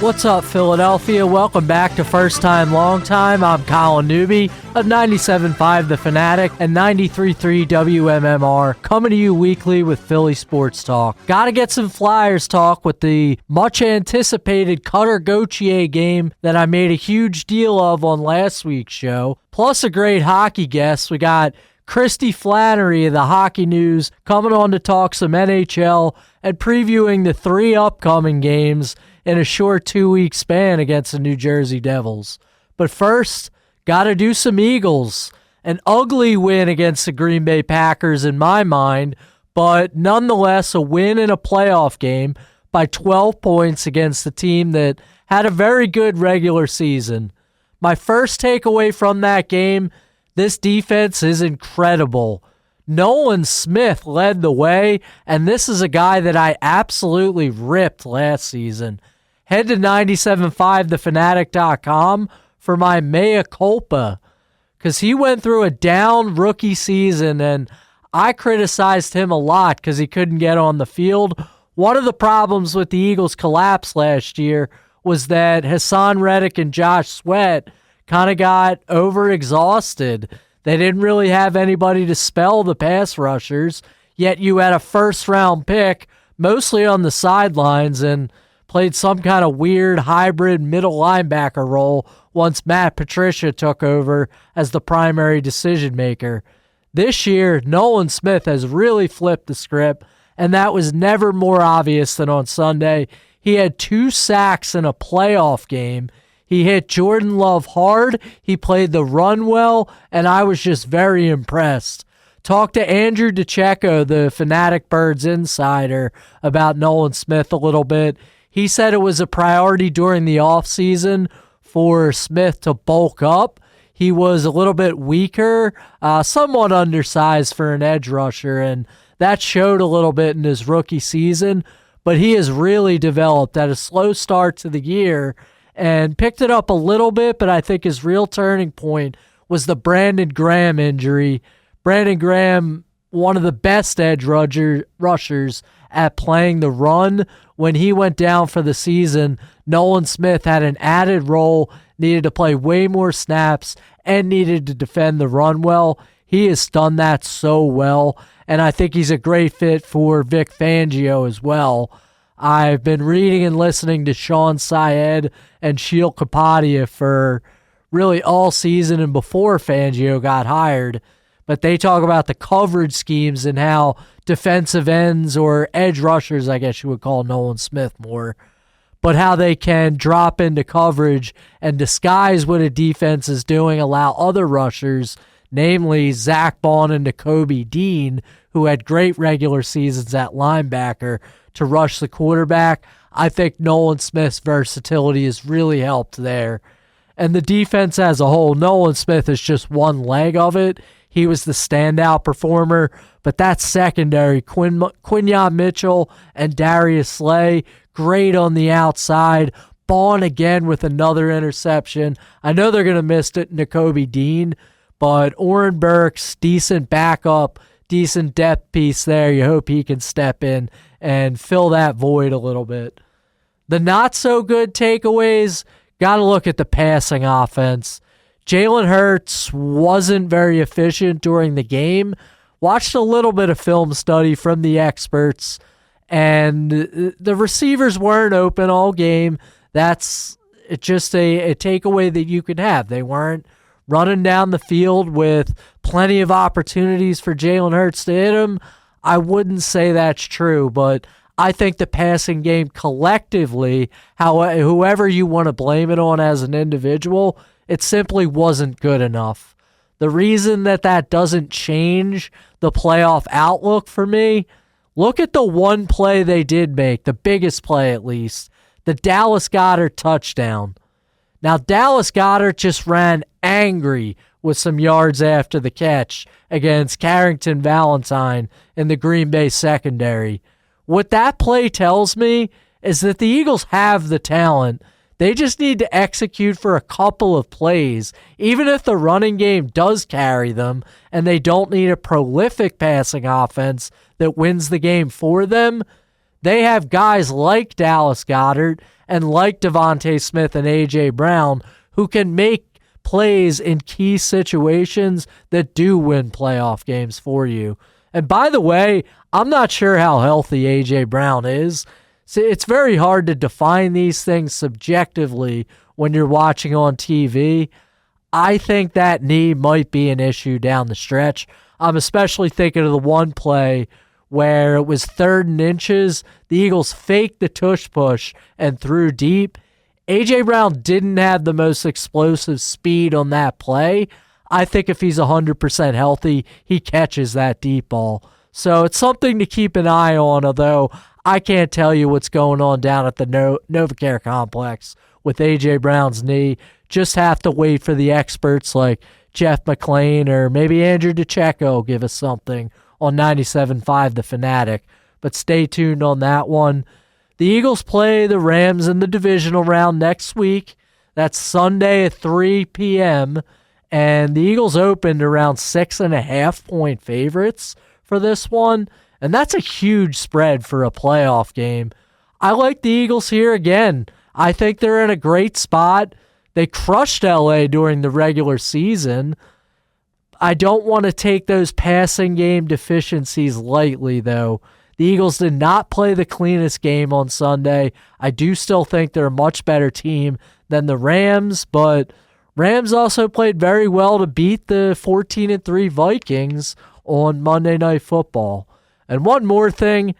What's up, Philadelphia? Welcome back to First Time, Long Time. I'm Colin Newby of 97.5 The Fanatic and 93.3 WMMR, coming to you weekly with Philly Sports Talk. Gotta get some Flyers talk with the much-anticipated Gauthier game that I made a huge deal of on last week's show, plus a great hockey guest. We got Kristy Flannery of the Hockey News coming on to talk some NHL and previewing the 3 upcoming games in a short 2-week span against the New Jersey Devils. But first, gotta do some Eagles. An ugly win against the Green Bay Packers in my mind, but nonetheless a win in a playoff game by 12 points against a team that had a very good regular season. My first takeaway from that game, this defense is incredible. Nolan Smith led the way, and this is a guy that I absolutely ripped last season. Head to 975thefanatic.com for my Mea Culpa, because he went through a down rookie season, and I criticized him a lot because he couldn't get on the field. One of the problems with the Eagles' collapse last year was that Hassan Reddick and Josh Sweat kind of got overexhausted. They didn't really have anybody to spell the pass rushers, yet you had a first-round pick, mostly on the sidelines, and played some kind of weird hybrid middle linebacker role once Matt Patricia took over as the primary decision maker. This year, Nolan Smith has really flipped the script, and that was never more obvious than on Sunday. He had 2 sacks in a playoff game. He hit Jordan Love hard, he played the run well, and I was just very impressed. Talked to Andrew DeCecco, the Fanatic Birds insider, about Nolan Smith a little bit. He said it was a priority during the offseason for Smith to bulk up. He was a little bit weaker, somewhat undersized for an edge rusher, and that showed a little bit in his rookie season, but he has really developed at a slow start to the year and picked it up a little bit, but I think his real turning point was the Brandon Graham injury. Brandon Graham, one of the best edge rushers at playing the run. When he went down for the season, Nolan Smith had an added role, needed to play way more snaps, and needed to defend the run well. He has done that so well, and I think he's a great fit for Vic Fangio as well. I've been reading and listening to Sean Syed and Sheil Kapadia for really all season and before Fangio got hired, but they talk about the coverage schemes and how defensive ends, or edge rushers, I guess you would call Nolan Smith more, but how they can drop into coverage and disguise what a defense is doing, allow other rushers, namely Zach Bond and Nakobe Dean, who had great regular seasons at linebacker, to rush the quarterback. I think Nolan Smith's versatility has really helped there. And the defense as a whole, Nolan Smith is just one leg of it. He was the standout performer, but that secondary, Quinyon Mitchell and Darius Slay, great on the outside. Bond again with another interception. I know they're going to miss it, Nakobe Dean, but Oren Burks, decent backup, decent depth piece there. You hope he can step in and fill that void a little bit. The not-so-good takeaways, got to look at the passing offense. Jalen Hurts wasn't very efficient during the game. Watched a little bit of film study from the experts, and the receivers weren't open all game. That's just a takeaway that you could have. They weren't running down the field with plenty of opportunities for Jalen Hurts to hit him. I wouldn't say that's true, but I think the passing game collectively, whoever you want to blame it on as an individual, it simply wasn't good enough. The reason that doesn't change the playoff outlook for me, look at the one play they did make, the biggest play at least, the Dallas Goedert touchdown. Now, Dallas Goedert just ran angry with some yards after the catch against Carrington Valentine in the Green Bay secondary. What that play tells me is that the Eagles have the talent. They just need to execute for a couple of plays. Even if the running game does carry them and they don't need a prolific passing offense that wins the game for them, they have guys like Dallas Goedert and like Devontae Smith and A.J. Brown, who can make plays in key situations that do win playoff games for you. And by the way, I'm not sure how healthy A.J. Brown is. So it's very hard to define these things subjectively when you're watching on TV. I think that knee might be an issue down the stretch. I'm especially thinking of the one play where it was 3rd and inches. The Eagles faked the tush push and threw deep. A.J. Brown didn't have the most explosive speed on that play. I think if he's 100% healthy, he catches that deep ball. So it's something to keep an eye on, although I can't tell you what's going on down at the NovaCare complex with A.J. Brown's knee. Just have to wait for the experts like Jeff McClain or maybe Andrew DeCecco give us something on 97.5 The Fanatic. But stay tuned on that one. The Eagles play the Rams in the divisional round next week. That's Sunday at 3 p.m., and the Eagles opened around 6.5-point favorites for this one, and that's a huge spread for a playoff game. I like the Eagles here again. I think they're in a great spot. They crushed LA during the regular season. I don't want to take those passing game deficiencies lightly, though. The Eagles did not play the cleanest game on Sunday. I do still think they're a much better team than the Rams, but Rams also played very well to beat the 14-3 Vikings on Monday Night Football. And one more thing,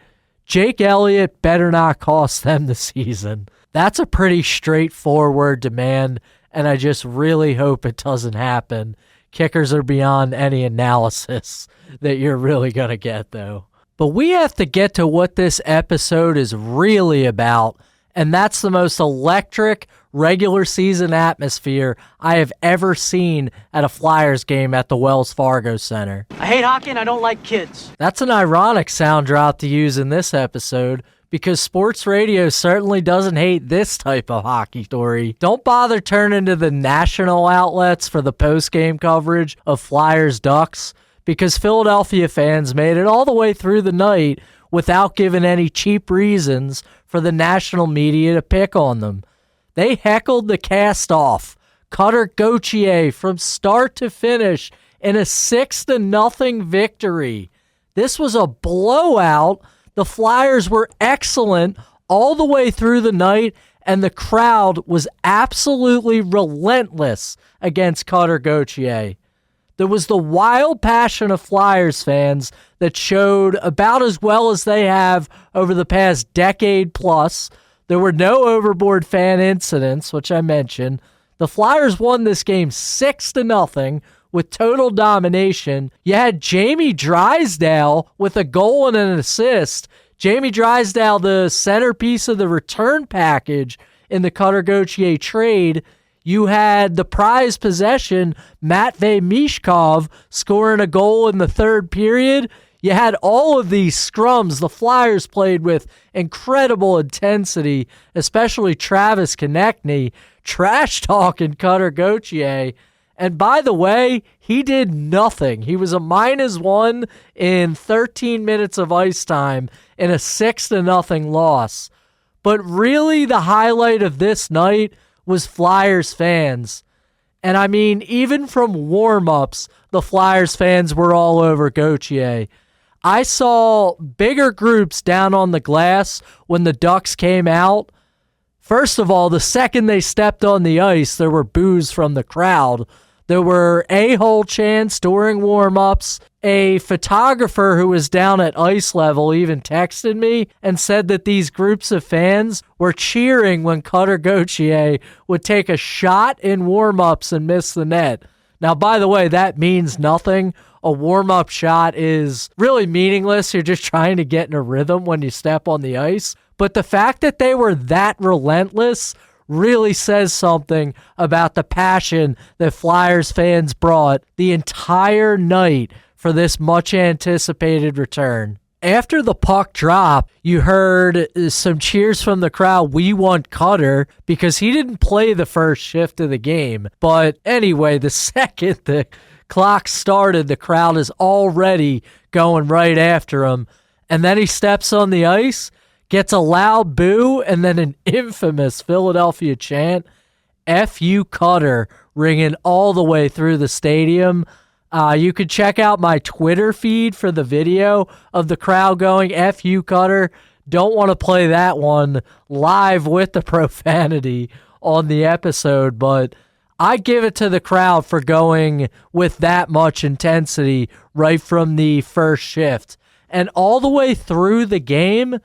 Jake Elliott better not cost them the season. That's a pretty straightforward demand, and I just really hope it doesn't happen. Kickers are beyond any analysis that you're really going to get, though. But we have to get to what this episode is really about, and that's the most electric regular season atmosphere I have ever seen at a Flyers game at the Wells Fargo Center. I hate hockey and I don't like kids. That's an ironic sound drop to use in this episode, because sports radio certainly doesn't hate this type of hockey story. Don't bother turning to the national outlets for the post-game coverage of Flyers Ducks, because Philadelphia fans made it all the way through the night without giving any cheap reasons for the national media to pick on them. They heckled the cast-off, Cutter Gauthier, from start to finish in a 6-0 victory. This was a blowout. The Flyers were excellent all the way through the night, and the crowd was absolutely relentless against Cutter Gauthier. There was the wild passion of Flyers fans that showed about as well as they have over the past decade plus. There were no overboard fan incidents, which I mentioned. The Flyers won this game 6-0 with total domination. You had Jamie Drysdale with a goal and an assist. Jamie Drysdale, the centerpiece of the return package in the Cutter Gauthier trade. You had the prize possession, Matvei Mishkov, scoring a goal in the third period. You had all of these scrums the Flyers played with incredible intensity, especially Travis Konechny, trash-talking Cutter Gauthier. And by the way, he did nothing. He was a -1 in 13 minutes of ice time in a 6-0 loss. But really the highlight of this night was Flyers fans. And I mean, even from warm-ups, the Flyers fans were all over Gauthier. I saw bigger groups down on the glass when the Ducks came out. First of all, the second they stepped on the ice, there were boos from the crowd. There were a-hole chants during warm-ups. A photographer who was down at ice level even texted me and said that these groups of fans were cheering when Cutter Gauthier would take a shot in warm-ups and miss the net. Now, by the way, that means nothing. A warm-up shot is really meaningless. You're just trying to get in a rhythm when you step on the ice. But the fact that they were that relentless really says something about the passion that Flyers fans brought the entire night for this much-anticipated return. After the puck drop, you heard some cheers from the crowd, "We want Cutter," because he didn't play the first shift of the game. But anyway, the second the clock started, the crowd is already going right after him. And then he steps on the ice, gets a loud boo and then an infamous Philadelphia chant, F you Cutter, ringing all the way through the stadium. You could check out my Twitter feed for the video of the crowd going, F you Cutter. Don't want to play that one live with the profanity on the episode, but I give it to the crowd for going with that much intensity right from the first shift. And all the way through the game,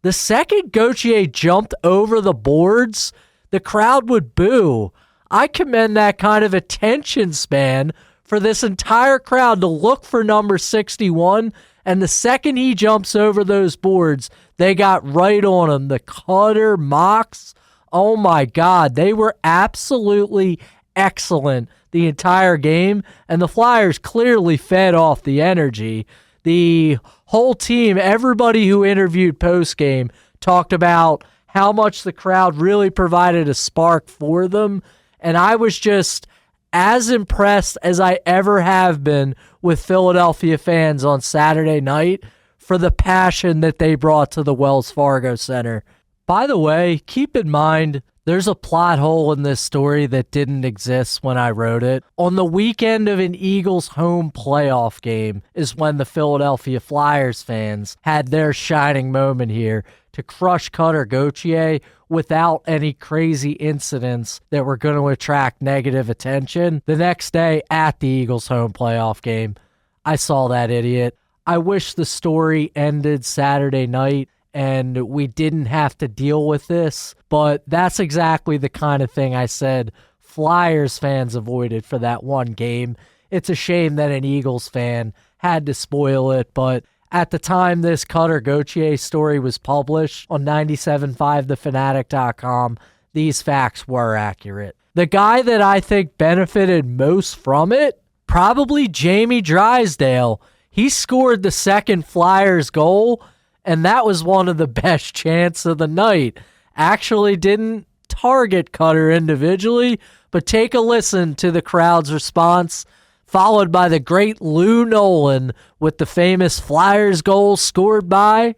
the second Gauthier jumped over the boards, the crowd would boo. I commend that kind of attention span for this entire crowd to look for number 61, and the second he jumps over those boards, they got right on him. The Cutter mocks, oh my God, they were absolutely excellent the entire game, and the Flyers clearly fed off the energy. The whole team, everybody who interviewed post-game, talked about how much the crowd really provided a spark for them, and I was just as impressed as I ever have been with Philadelphia fans on Saturday night for the passion that they brought to the Wells Fargo Center. By the way, keep in mind, there's a plot hole in this story that didn't exist when I wrote it. On the weekend of an Eagles home playoff game is when the Philadelphia Flyers fans had their shining moment here to crush Cutter Gauthier without any crazy incidents that were going to attract negative attention. The next day at the Eagles home playoff game, I saw that idiot. I wish the story ended Saturday night and we didn't have to deal with this, but that's exactly the kind of thing I said Flyers fans avoided for that one game. It's a shame that an Eagles fan had to spoil it, but at the time this Cutter Gauthier story was published on 97.5thefanatic.com, these facts were accurate. The guy that I think benefited most from it, probably Jamie Drysdale. He scored the second Flyers goal, and that was one of the best chants of the night. Actually didn't target Cutter individually, but take a listen to the crowd's response, followed by the great Lou Nolan with the famous Flyers goal scored by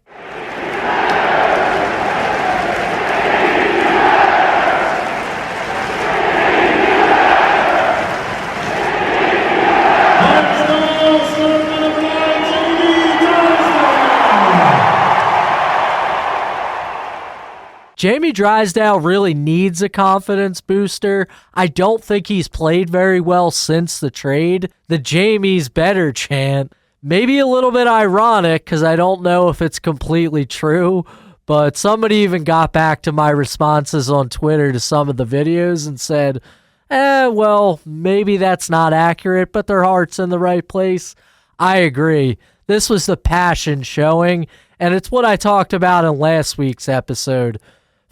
Jamie Drysdale really needs a confidence booster. I don't think he's played very well since the trade. The Jamie's better chant, maybe a little bit ironic because I don't know if it's completely true, but somebody even got back to my responses on Twitter to some of the videos and said, well, maybe that's not accurate, but their heart's in the right place. I agree. This was the passion showing, and it's what I talked about in last week's episode.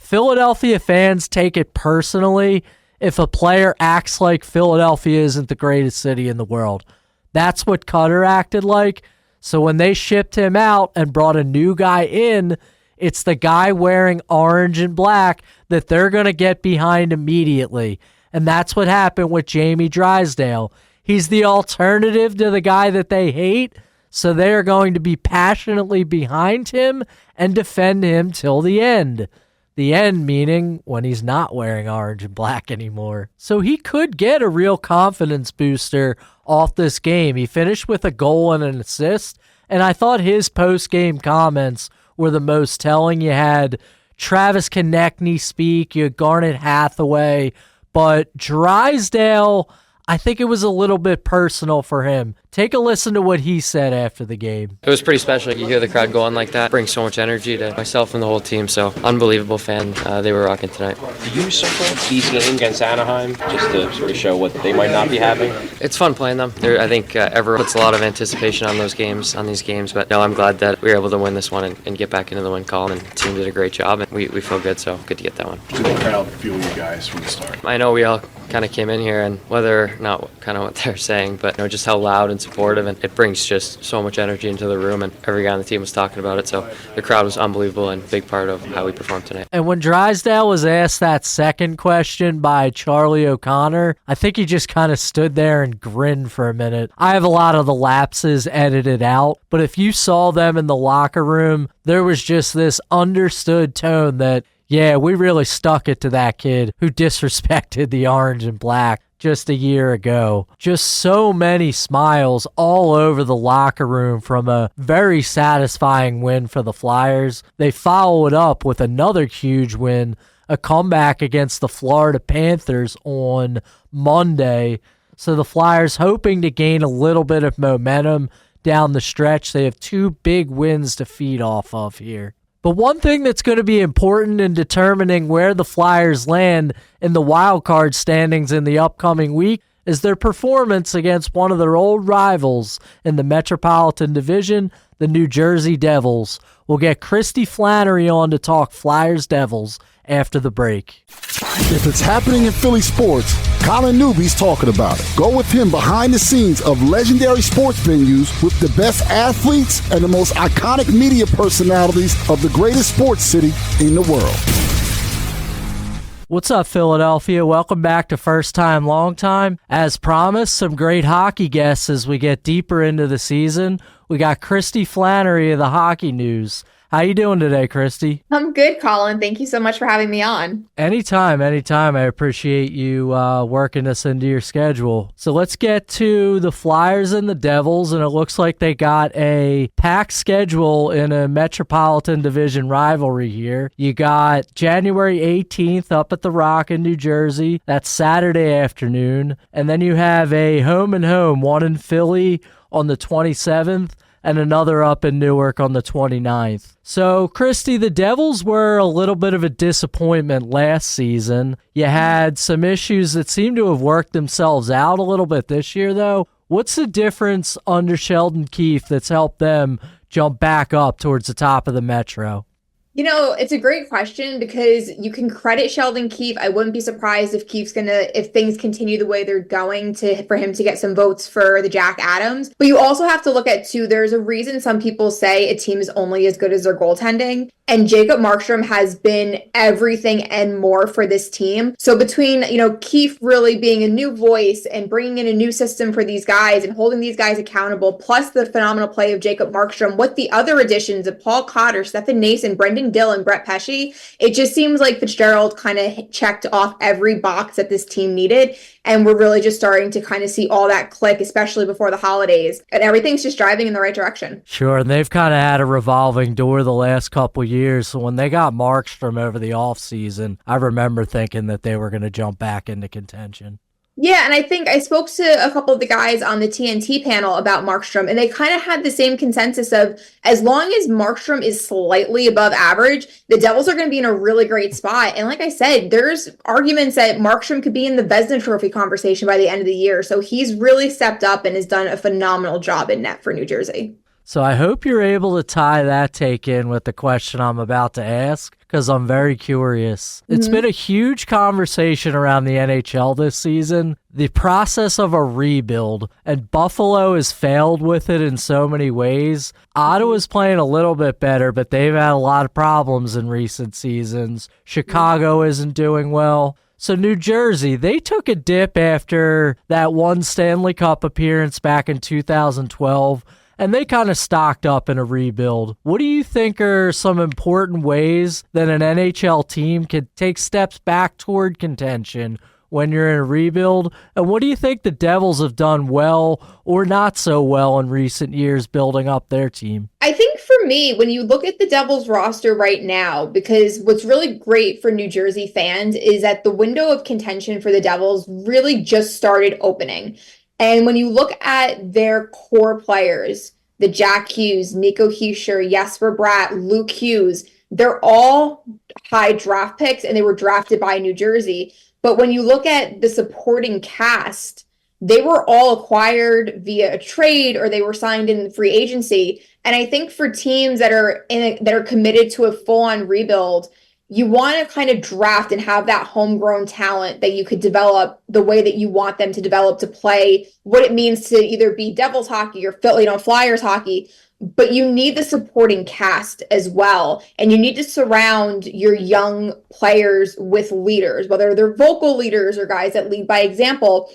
Philadelphia fans take it personally if a player acts like Philadelphia isn't the greatest city in the world. That's what Cutter acted like. So when they shipped him out and brought a new guy in, it's the guy wearing orange and black that they're going to get behind immediately. And that's what happened with Jamie Drysdale. He's the alternative to the guy that they hate, so they are going to be passionately behind him and defend him till the end. The end meaning when he's not wearing orange and black anymore. So he could get a real confidence booster off this game. He finished with a goal and an assist, and I thought his post-game comments were the most telling. You had Travis Konechny speak, you had Garnet Hathaway, but Drysdale, I think it was a little bit personal for him. Take a listen to what he said after the game. It was pretty special. You hear the crowd going like that. It brings so much energy to myself and the whole team. So unbelievable fan. They were rocking tonight. Do you suffer a decent game against Anaheim just to sort of show what they might not be having? It's fun playing them. I think everyone puts a lot of anticipation on these games. But no, I'm glad that we were able to win this one and get back into the win column. And the team did a great job, and we feel good. So good to get that one. Did the crowd feel you guys from the start? I know we all kind of came in here, and whether not kind of what they're saying, but just how loud and supportive, and it brings just so much energy into the room, and every guy on the team was talking about it. So the crowd was unbelievable and a big part of how we performed tonight. And when Drysdale was asked that second question by Charlie O'Connor, I think he just kind of stood there and grinned for a minute. I have a lot of the lapses edited out, but if you saw them in the locker room, there was just this understood tone that, yeah, we really stuck it to that kid who disrespected the orange and black just a year ago. Just so many smiles all over the locker room from a very satisfying win for the Flyers. They followed up with another huge win, a comeback against the Florida Panthers on Monday. So the Flyers hoping to gain a little bit of momentum down the stretch. They have two big wins to feed off of here. But one thing that's going to be important in determining where the Flyers land in the wild card standings in the upcoming week is their performance against one of their old rivals in the Metropolitan Division, the New Jersey Devils. We'll get Kristy Flannery on to talk Flyers Devils after the break. If it's happening in Philly sports, Colin Newby's talking about it. Go with him behind the scenes of legendary sports venues with the best athletes and the most iconic media personalities of the greatest sports city in the world. What's up, Philadelphia? Welcome back to First Time, Long Time. As promised, some great hockey guests as we get deeper into the season. We got Kristy Flannery of the Hockey News. How you doing today, Kristy? I'm good, Colin. Thank you so much for having me on. Anytime. I appreciate you working us into your schedule. So let's get to the Flyers and the Devils, and it looks like they got a packed schedule in a Metropolitan Division rivalry here. You got January 18th up at the Rock in New Jersey. That's Saturday afternoon. And then you have a home-and-home, one in Philly on the 27th, and another up in Newark on the 29th. So, Kristy, the Devils were a little bit of a disappointment last season. You had some issues that seem to have worked themselves out a little bit this year, though. What's the difference under Sheldon Keefe that's helped them jump back up towards the top of the Metro? You know, it's a great question because you can credit Sheldon Keefe. I wouldn't be surprised if if things continue the way they're going for him to get some votes for the Jack Adams. But you also have to look at, too, there's a reason some people say a team is only as good as their goaltending. And Jacob Markstrom has been everything and more for this team. So between, Keefe really being a new voice and bringing in a new system for these guys and holding these guys accountable, plus the phenomenal play of Jacob Markstrom, with the other additions of Paul Cotter, Stefan Nason, Brendan Dill, and Brett Pesce, it just seems like Fitzgerald kind of checked off every box that this team needed. And we're really just starting to kind of see all that click, especially before the holidays. And everything's just driving in the right direction. Sure, and they've kind of had a revolving door the last couple years. So when they got Markstrom over the offseason, I remember thinking that they were going to jump back into contention. Yeah, and I think I spoke to a couple of the guys on the TNT panel about Markstrom, and they kind of had the same consensus of as long as Markstrom is slightly above average, the Devils are going to be in a really great spot. And like I said, there's arguments that Markstrom could be in the Vezina Trophy conversation by the end of the year. So he's really stepped up and has done a phenomenal job in net for New Jersey. So I hope you're able to tie that take in with the question I'm about to ask, because I'm very curious. It's been a huge conversation around the NHL this season, the process of a rebuild, and Buffalo has failed with it in so many ways. Ottawa's playing a little bit better, but they've had a lot of problems in recent seasons. Chicago isn't doing well. So New Jersey, they took a dip after that one Stanley Cup appearance back in 2012, and they kind of stocked up in a rebuild. What do you think are some important ways that an NHL team could take steps back toward contention when you're in a rebuild? And what do you think the Devils have done well or not so well in recent years building up their team? I think for me, when you look at the Devils roster right now, because what's really great for New Jersey fans is that the window of contention for the Devils really just started opening. And when you look at their core players, the Jack Hughes, Nico Hischier, Jesper Bratt, Luke Hughes, they're all high draft picks and they were drafted by New Jersey. But when you look at the supporting cast, they were all acquired via a trade or they were signed in free agency. And I think for teams that are committed to a full-on rebuild, you want to kind of draft and have that homegrown talent that you could develop the way that you want them to develop to play what it means to either be Devils hockey or Flyers hockey. But you need the supporting cast as well. And you need to surround your young players with leaders, whether they're vocal leaders or guys that lead by example.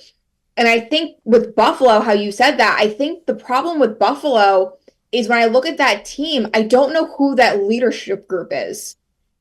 And I think with Buffalo, how you said that, I think the problem with Buffalo is when I look at that team, I don't know who that leadership group is.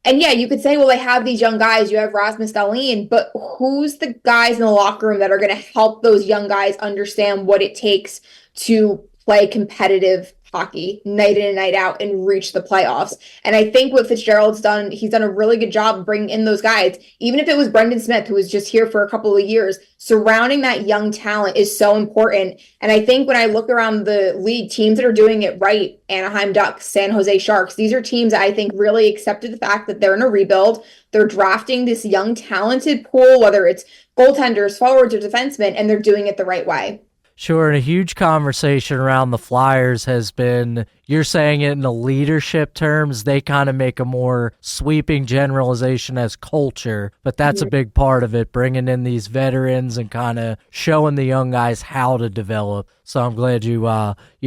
And yeah, you could say, well, they have these young guys. You have Rasmus Dahlin, but who's the guys in the locker room that are going to help those young guys understand what it takes to play competitive hockey night in and night out and reach the playoffs? And I think what Fitzgerald's done, he's done a really good job of bringing in those guys. Even if it was Brendan Smith, who was just here for a couple of years, surrounding that young talent is so important. And I think when I look around the league, teams that are doing it right, Anaheim Ducks, San Jose Sharks, these are teams that I think really accepted the fact that they're in a rebuild. They're drafting this young, talented pool, whether it's goaltenders, forwards, or defensemen, and they're doing it the right way. Sure, and a huge conversation around the Flyers has been, you're saying it in the leadership terms, they kind of make a more sweeping generalization as culture, but that's a big part of it, bringing in these veterans and kind of showing the young guys how to develop. So I'm glad you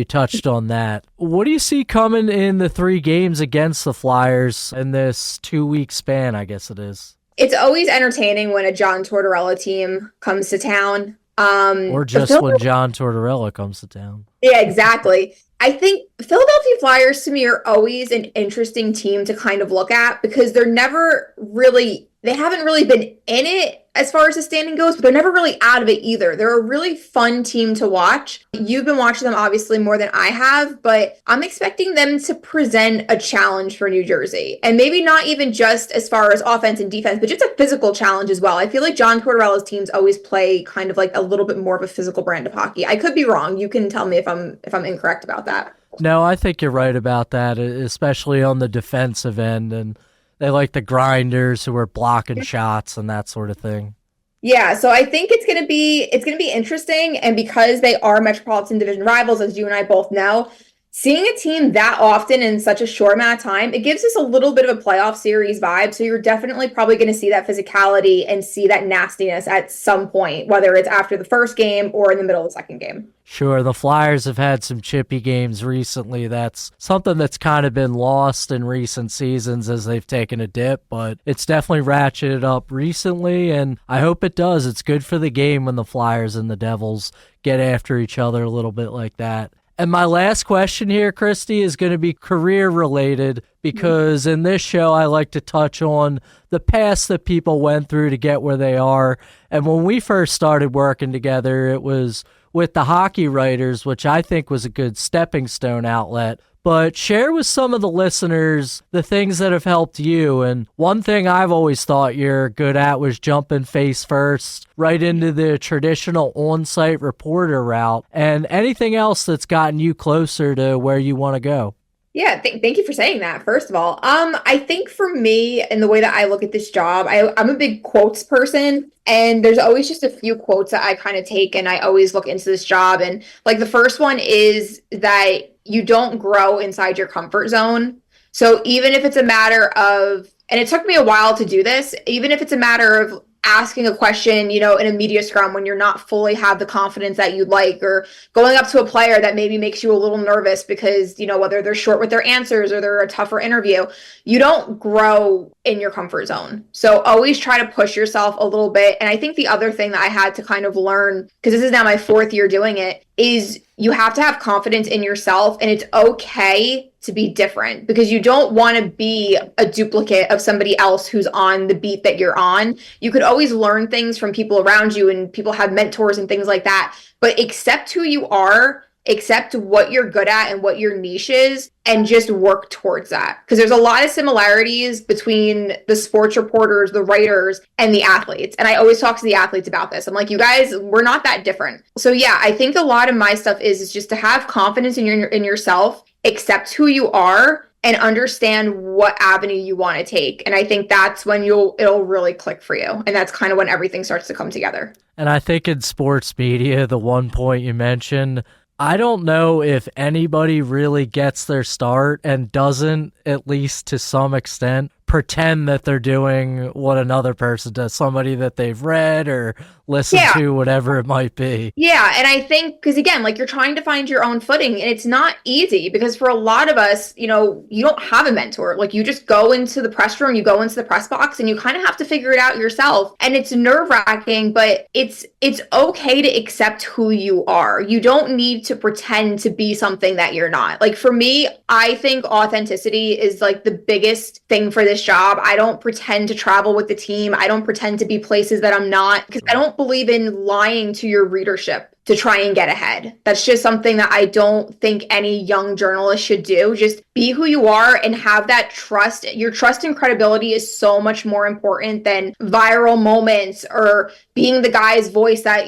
touched on that. What do you see coming in the 3 games against the Flyers in this 2-week span, I guess it is? It's always entertaining when a John Tortorella team comes to town. Or just when John Tortorella comes to town. Yeah, exactly. I think Philadelphia Flyers to me are always an interesting team to kind of look at because they haven't really been in it as far as the standing goes, but they're never really out of it either. They're a really fun team to watch. You've been watching them obviously more than I have, but I'm expecting them to present a challenge for New Jersey. And maybe not even just as far as offense and defense, but just a physical challenge as well. I feel like John Tortorella's teams always play kind of like a little bit more of a physical brand of hockey. I could be wrong. You can tell me if I'm incorrect about that. No, I think you're right about that, especially on the defensive end. And they like the grinders who are blocking shots and that sort of thing. Yeah, so I think it's gonna be interesting, and because they are Metropolitan Division rivals, as you and I both know, seeing a team that often in such a short amount of time, it gives us a little bit of a playoff series vibe. So you're definitely probably going to see that physicality and see that nastiness at some point, whether it's after the first game or in the middle of the second game. Sure, the Flyers have had some chippy games recently. That's something that's kind of been lost in recent seasons as they've taken a dip, but it's definitely ratcheted up recently, and I hope it does. It's good for the game when the Flyers and the Devils get after each other a little bit like that. And my last question here, Kristy, is going to be career related because in this show, I like to touch on the past that people went through to get where they are. And when we first started working together, it was with the Hockey Writers, which I think was a good stepping stone outlet. But share with some of the listeners the things that have helped you. And one thing I've always thought you're good at was jumping face first right into the traditional on-site reporter route, and anything else that's gotten you closer to where you want to go. Yeah, thank you for saying that, first of all. I think for me, and the way that I look at this job, I'm a big quotes person, and there's always just a few quotes that I kind of take, and I always look into this job. And like the first one is that you don't grow inside your comfort zone. So even if it's a matter of, and it took me a while to do this, even if it's a matter of asking a question, in a media scrum when you're not fully have the confidence that you'd like, or going up to a player that maybe makes you a little nervous because, whether they're short with their answers or they're a tougher interview, you don't grow in your comfort zone. So always try to push yourself a little bit. And I think the other thing that I had to kind of learn, because this is now my 4th year doing it, is you have to have confidence in yourself, and it's okay to be different, because you don't want to be a duplicate of somebody else who's on the beat that you're on. You could always learn things from people around you, and people have mentors and things like that, but accept who you are, accept what you're good at and what your niche is, and just work towards that. Because there's a lot of similarities between the sports reporters, the writers, and the athletes. And I always talk to the athletes about this. I'm like, you guys, we're not that different. So yeah, I think a lot of my stuff is just to have confidence in yourself, accept who you are, and understand what avenue you want to take. And I think that's when it'll really click for you. And that's kind of when everything starts to come together. And I think in sports media, the one point you mentioned, I don't know if anybody really gets their start and doesn't, at least to some extent, pretend that they're doing what another person does, somebody that they've read or listened to, whatever it might be. Yeah, and I think, because again, like, you're trying to find your own footing, and it's not easy, because for a lot of us, you don't have a mentor. Like, you just go into the press room, you go into the press box, and you kind of have to figure it out yourself. And it's nerve-wracking, but it's okay to accept who you are. You don't need to pretend to be something that you're not. Like, for me, I think authenticity is like the biggest thing for this job. I don't pretend to travel with the team. I don't pretend to be places that I'm not, because I don't believe in lying to your readership to try and get ahead. That's just something that I don't think any young journalist should do. Just be who you are and have that trust. Your trust and credibility is so much more important than viral moments or being the guy's voice that,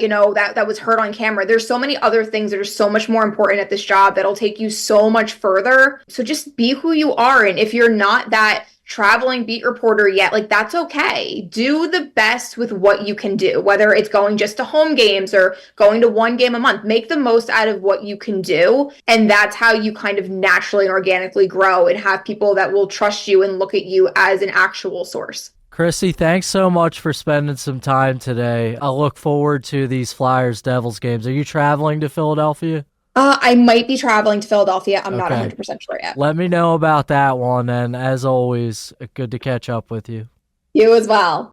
that was heard on camera. There's so many other things that are so much more important at this job that'll take you so much further. So just be who you are. And if you're not that traveling beat reporter yet, like, that's okay. Do the best with what you can do, whether it's going just to home games or going to one game a month. Make the most out of what you can do. And that's how you kind of naturally and organically grow and have people that will trust you and look at you as an actual source. Kristy, thanks so much for spending some time today. I look forward to these Flyers-Devils games. Are you traveling to Philadelphia? I might be traveling to Philadelphia. I'm not 100% sure yet. Let me know about that one. And as always, good to catch up with you. You as well.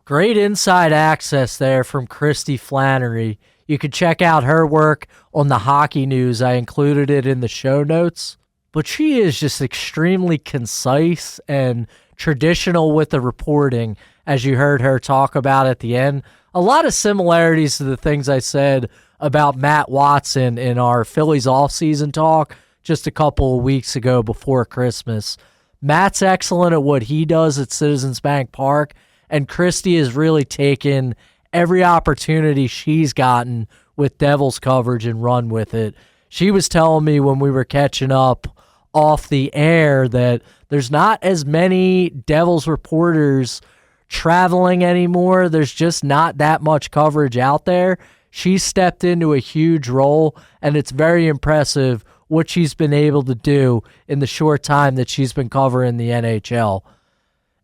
Great inside access there from Kristy Flannery. You can check out her work on the Hockey News. I included it in the show notes. But she is just extremely concise and traditional with the reporting, as you heard her talk about at the end. A lot of similarities to the things I said about Matt Watson in our Phillies offseason talk just a couple of weeks ago before Christmas. Matt's excellent at what he does at Citizens Bank Park, and Kristy has really taken every opportunity she's gotten with Devils coverage and run with it. She was telling me when we were catching up off the air that there's not as many Devils reporters traveling anymore. There's just not that much coverage out there. She stepped into a huge role, and it's very impressive what she's been able to do in the short time that she's been covering the NHL.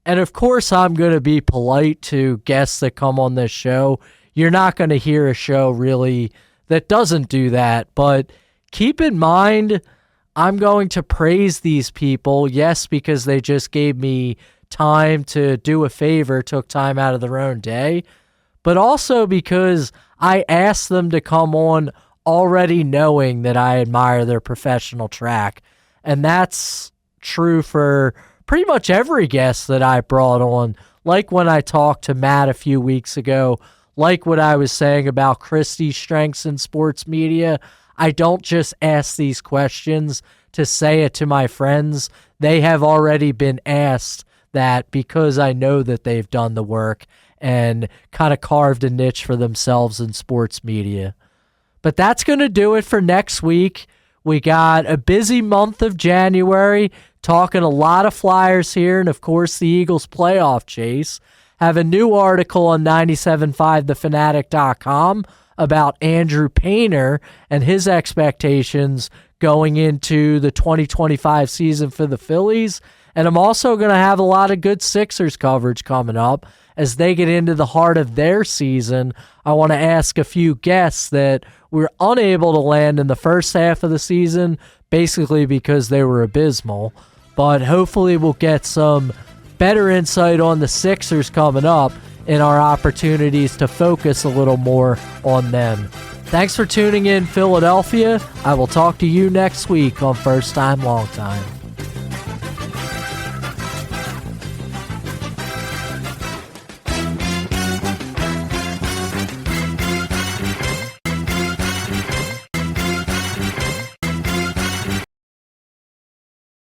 And of course, I'm going to be polite to guests that come on this show. You're not going to hear a show really that doesn't do that, but keep in mind, I'm going to praise these people, yes, because they just gave me time to do a favor, took time out of their own day, but also because I asked them to come on already knowing that I admire their professional track. And that's true for pretty much every guest that I brought on, like when I talked to Matt a few weeks ago, like what I was saying about Kristy's strengths in sports media. I don't just ask these questions to say it to my friends. They have already been asked that because I know that they've done the work and kind of carved a niche for themselves in sports media. But that's going to do it for next week. We got a busy month of January, talking a lot of Flyers here, and of course the Eagles playoff chase. Have a new article on 975thefanatic.com about Andrew Painter and his expectations going into the 2025 season for the Phillies. And I'm also going to have a lot of good Sixers coverage coming up as they get into the heart of their season. I want to ask a few guests that we're unable to land in the first half of the season, basically because they were abysmal. But hopefully we'll get some better insight on the Sixers coming up in our opportunities to focus a little more on them. Thanks for tuning in, Philadelphia. I will talk to you next week on First Time, Long Time.